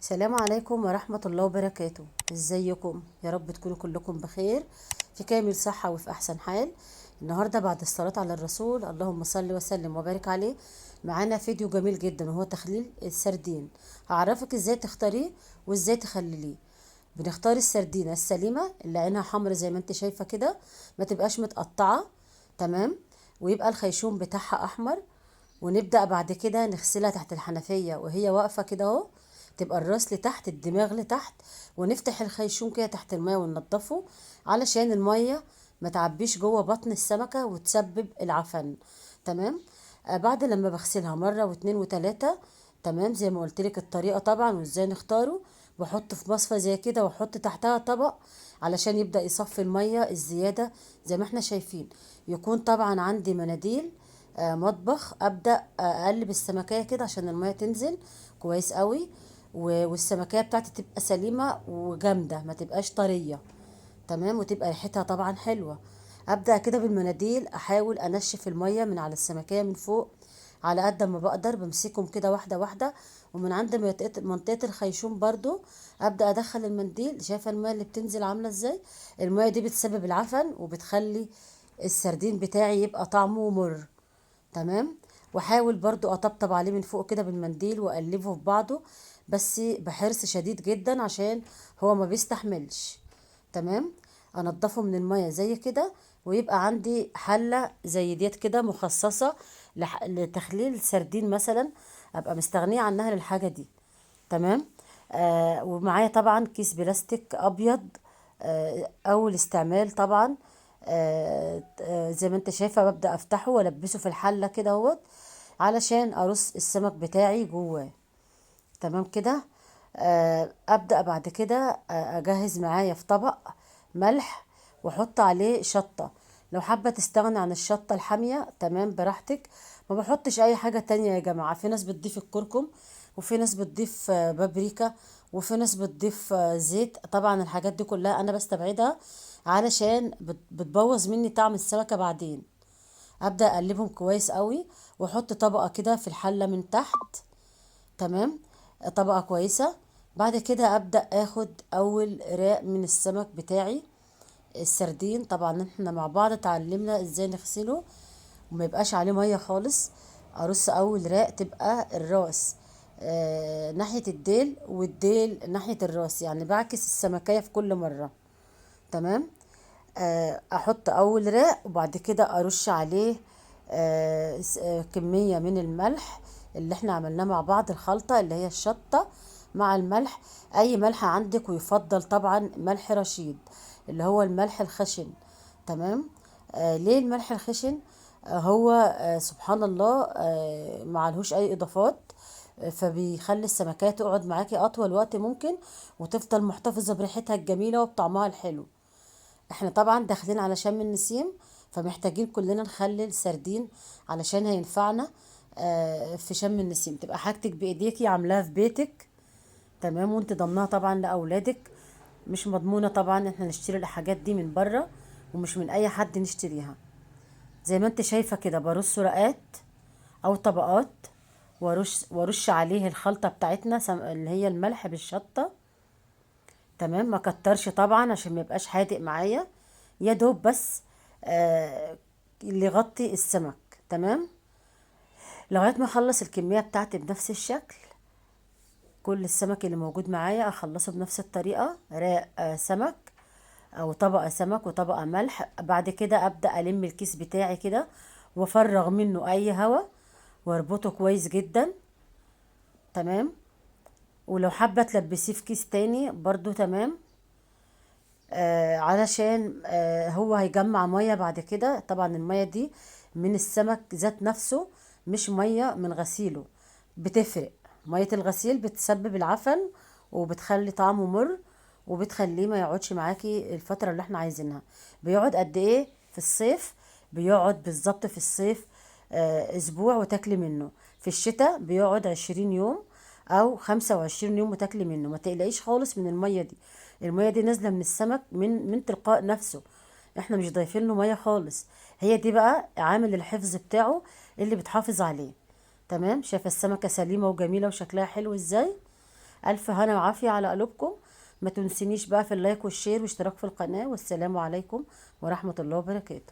السلام عليكم ورحمة الله وبركاته. ازيكم؟ يا رب تكونوا كلكم بخير في كامل صحة وفي أحسن حال. النهاردة بعد الصلاة على الرسول اللهم صل وسلم وبارك عليه، معانا فيديو جميل جدا وهو تخليل السردين. هعرفك ازاي تختاريه وازاي تخلليه. بنختار السردينة السليمة اللي عينها حمر زي ما انت شايفة كده، ما تبقاش متقطعة. تمام. ويبقى الخيشوم بتاعها أحمر. ونبدأ بعد كده نغسلها تحت الحنفية وهي واقفة كده اهو، تبقى الراس لتحت الدماغ لتحت. ونفتح الخيشوم كده تحت المية وننضفه علشان المية ما تعبيش جوه بطن السمكة وتسبب العفن. تمام. بعد لما بغسلها مرة واتنين وتلاتة، تمام زي ما قلت لك الطريقة طبعا وازاي نختاره. بحط في مصفى زي كده واحط تحتها طبق علشان يبدأ يصفي المية الزيادة زي ما احنا شايفين. يكون طبعا عندي مناديل مطبخ، ابدا اقلب السمكيه كده عشان الميه تنزل كويس قوي. والسمكيه بتاعتي تبقى سليمه وجامده ما تبقاش طريه. تمام. وتبقى ريحتها طبعا حلوه. ابدا كده بالمناديل احاول انشف الميه من على السمكيه من فوق على قد ما بقدر، بمسكهم كده واحده واحده. ومن عند منطقه الخيشوم برضو ابدا ادخل المنديل. شايفه الميه اللي بتنزل عامله ازاي؟ الميه دي بتسبب العفن وبتخلي السردين بتاعي يبقى طعمه مر. تمام. واحاول برضو اطبطب عليه من فوق كده بالمنديل واقلبه في بعضه، بس بحرص شديد جدا عشان هو ما بيستحملش. تمام. انضفه من المية زي كده. ويبقى عندي حلة زي ديت كده مخصصة لتخليل سردين مثلا، ابقى مستغنية عنها للحاجة دي. تمام. ومعايا طبعا كيس بلاستيك ابيض، اول استعمال طبعا. زي ما انت شايفه ببدا افتحه والبسه في الحله كده اهوت علشان ارص السمك بتاعي جواه. تمام كده. ابدا بعد كده اجهز معايا في طبق ملح واحط عليه شطه. لو حابه تستغني عن الشطه الحاميه تمام براحتك. ما بحطش اي حاجه تانية يا جماعه. في ناس بتضيف الكركم، وفي ناس بتضيف بابريكا، وفي ناس بتضيف زيت. طبعا الحاجات دي كلها انا بستبعدها علشان بتبوظ مني طعم السمكه بعدين. ابدا اقلبهم كويس قوي واحط طبقه كده في الحله من تحت. تمام. طبقة كويسة. بعد كده أبدأ أخد أول راق من السمك بتاعي السردين. طبعا احنا مع بعض اتعلمنا ازاي نغسله وما يبقاش عليه مية خالص. أرص أول راق تبقى الراس ناحية الديل والديل ناحية الراس، يعني بعكس السمكية في كل مرة. تمام. احط اول راق وبعد كده ارش عليه كمية من الملح اللي احنا عملناه مع بعض، الخلطة اللي هي الشطة مع الملح. اي ملح عندك، ويفضل طبعا ملح رشيد اللي هو الملح الخشن. تمام. ليه الملح الخشن؟ هو سبحان الله معلهوش اي اضافات. فبيخلي السمكية تقعد معاكي اطول وقت ممكن، وتفضل محتفظة بريحتها الجميلة وبطعمها الحلو. احنا طبعا داخلين على شم النسيم، فمحتاجين كلنا نخلي سردين علشان هينفعنا في شم النسيم. تبقى حاجتك بايديكي عاملاها في بيتك. تمام. وانت ضمنها طبعا لاولادك. مش مضمونة طبعا احنا نشتري الحاجات دي من بره، ومش من اي حد نشتريها. زي ما انت شايفة كده برص رقات او طبقات، ورش عليه الخلطة بتاعتنا اللي هي الملح بالشطة. تمام. ما كترش طبعا عشان ما يبقاش حادق معايا، يا دوب بس اللي يغطي السمك. تمام. لغايه ما اخلص الكميه بتاعتي بنفس الشكل. كل السمك اللي موجود معايا اخلصه بنفس الطريقه، راق سمك او طبقه سمك وطبقه ملح. بعد كده ابدا الم الكيس بتاعي كده وافرغ منه اي هوا واربطه كويس جدا. تمام. ولو حابه تلبسيه في كيس تاني برضو تمام. علشان هو هيجمع ميه بعد كده. طبعا الميه دي من السمك ذات نفسه، مش ميه من غسيله. بتفرق. ميه الغسيل بتسبب العفن وبتخلي طعمه مر، وبتخليه ما يقعدش معاكي الفتره اللي احنا عايزينها. بيقعد قد ايه في الصيف؟ بيقعد بالظبط في الصيف اسبوع وتاكلي منه. في الشتاء بيقعد 20 يوم او 25 يوم وتاكلي منه. ما تقلقيش خالص من الميه دي. الميه دي نازله من السمك من تلقاء نفسه. احنا مش ضايفين له ميه خالص. هي دي بقى عامل الحفظ بتاعه اللي بتحافظ عليه. تمام. شايفه السمكه سليمه وجميله وشكلها حلو ازاي؟ الف هنا وعافيه على قلوبكم. ما تنسينيش بقى في اللايك والشير واشتراك في القناه، والسلام عليكم ورحمه الله وبركاته.